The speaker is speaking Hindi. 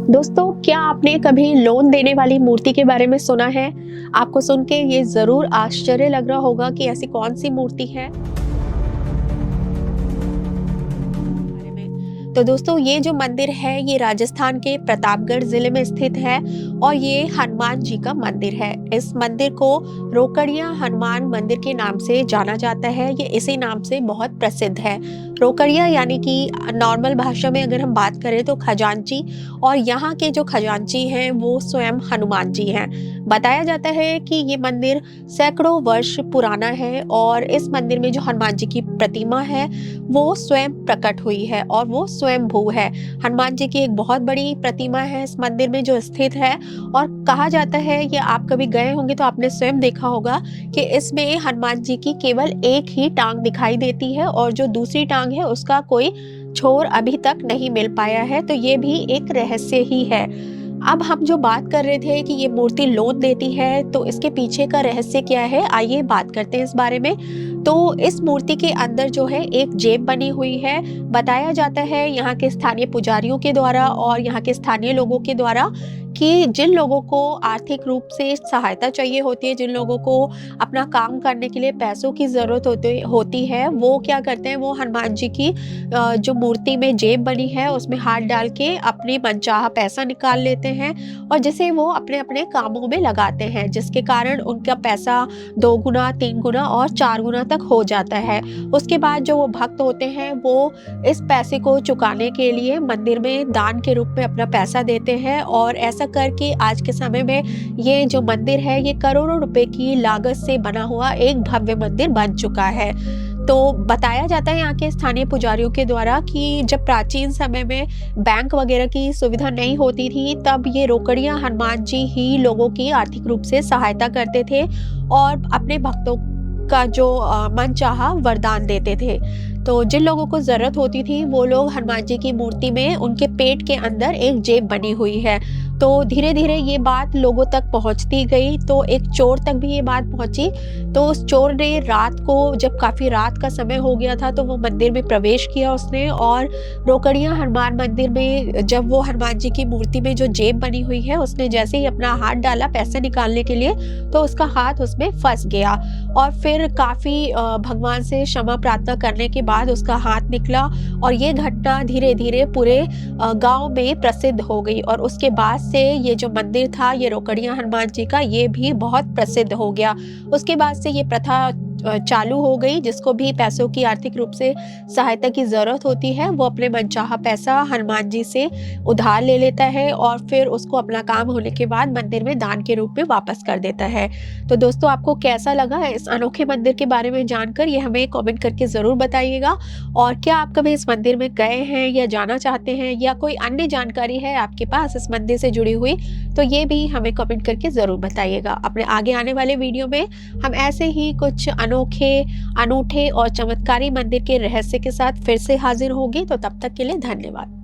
दोस्तों, क्या आपने कभी लोन देने वाली मूर्ति के बारे में सुना है? आपको सुन के ये ज़रूर आश्चर्य लग रहा होगा कि ऐसी कौन-सी मूर्ति है? बारे में। तो दोस्तों, ये जो मंदिर है ये राजस्थान के प्रतापगढ़ ज़िले में स्थित है और ये हनुमान जी का मंदिर है। इस मंदिर को रोकड़िया हनुमान मंदिर के नाम से जाना जाता है। ये इसी नाम से बहुत प्रसिद्ध है। रोकड़िया यानी कि नॉर्मल भाषा में अगर हम बात करें तो खजांची, और यहाँ के जो खजांची हैं वो स्वयं हनुमान जी हैं। बताया जाता है कि ये मंदिर सैकड़ों वर्ष पुराना है और इस मंदिर में जो हनुमान जी की प्रतिमा है वो स्वयं प्रकट हुई है और वो स्वयंभू है। हनुमान जी की एक बहुत बड़ी प्रतिमा है इस मंदिर में जो स्थित है, और कहा जाता है, ये आप कभी गए होंगे तो आपने स्वयं देखा होगा कि इसमें हनुमान जी की केवल एक ही टांग दिखाई देती है और जो दूसरी टांग है उसका कोई छोर अभी तक नहीं मिल पाया है। तो ये भी एक रहस्य ही है। अब हम जो बात कर रहे थे कि ये मूर्ति लोन देती है, तो इसके पीछे का रहस्य क्या है, आइए बात करते हैं इस बारे में। तो इस मूर्ति के अंदर जो है एक जेब बनी हुई है। बताया जाता है यहाँ के स्थानीय पुजारियों के द्वारा और यहाँ के स्थानीय लोगों के द्वारा कि जिन लोगों को आर्थिक रूप से सहायता चाहिए होती है, जिन लोगों को अपना काम करने के लिए पैसों की ज़रूरत होती है, वो क्या करते हैं, वो हनुमान जी की जो मूर्ति में जेब बनी है उसमें हाथ डाल के अपनी मनचाहा पैसा निकाल लेते हैं और जिसे वो अपने-अपने कामों में लगाते हैं, जिसके कारण उनका पैसा 2 गुना, 3 गुना और 4 गुना तक हो जाता है। उसके बाद जो वो भक्त होते हैं वो इस पैसे को चुकाने के लिए मंदिर में दान के रूप में अपना पैसा देते हैं, और ऐसा करके आज के समय में ये जो मंदिर है ये करोड़ों रुपए की लागत से बना हुआ एक भव्य मंदिर बन चुका है। तो बताया जाता है यहाँ के स्थानीय पुजारियों के द्वारा कि जब प्राचीन समय में बैंक वगैरह की सुविधा नहीं होती थी, तब ये रोकड़िया हनुमान जी ही लोगों की आर्थिक रूप से सहायता करते थे और अपने भक्तों का जो मनचाहा वरदान देते थे। तो जिन लोगों को ज़रूरत होती थी वो लोग हनुमान जी की मूर्ति में उनके पेट के अंदर एक जेब बनी हुई है। तो धीरे-धीरे ये बात लोगों तक पहुँचती गई, तो एक चोर तक भी ये बात पहुँची। तो उस चोर ने रात को, जब काफ़ी रात का समय हो गया था, तो वो मंदिर में प्रवेश किया उसने, और रोकड़िया हनुमान मंदिर में जब वो हनुमान जी की मूर्ति में जो जेब बनी हुई है उसने जैसे ही अपना हाथ डाला पैसे निकालने के लिए, तो उसका हाथ उसमें फँस गया और फिर काफ़ी भगवान से क्षमा प्रार्थना करने के बाद उसका हाथ निकला, और ये घटना धीरे-धीरे पूरे गाँव में प्रसिद्ध हो गई और उसके बाद से ये जो मंदिर था, ये रोकड़िया हनुमान जी का, ये भी बहुत प्रसिद्ध हो गया। उसके बाद से ये प्रथा चालू हो गई, जिसको भी पैसों की आर्थिक रूप से सहायता की ज़रूरत होती है, वो अपने मनचाहा पैसा हनुमान जी से उधार ले लेता है और फिर उसको अपना काम होने के बाद मंदिर में दान के रूप में वापस कर देता है। तो दोस्तों, आपको कैसा लगा इस अनोखे मंदिर के बारे में जानकर, ये हमें कमेंट करके ज़रूर बताइएगा। और क्या आप कभी इस मंदिर में गए हैं या जाना चाहते हैं, या कोई अन्य जानकारी है आपके पास इस मंदिर से जुड़ी हुई, तो ये भी हमें कमेंट करके ज़रूर बताइएगा। अपने आगे आने वाले वीडियो में हम ऐसे ही कुछ अनोखे, अनूठे और चमत्कारी मंदिर के रहस्य के साथ फिर से हाजिर होंगे। तो तब तक के लिए धन्यवाद।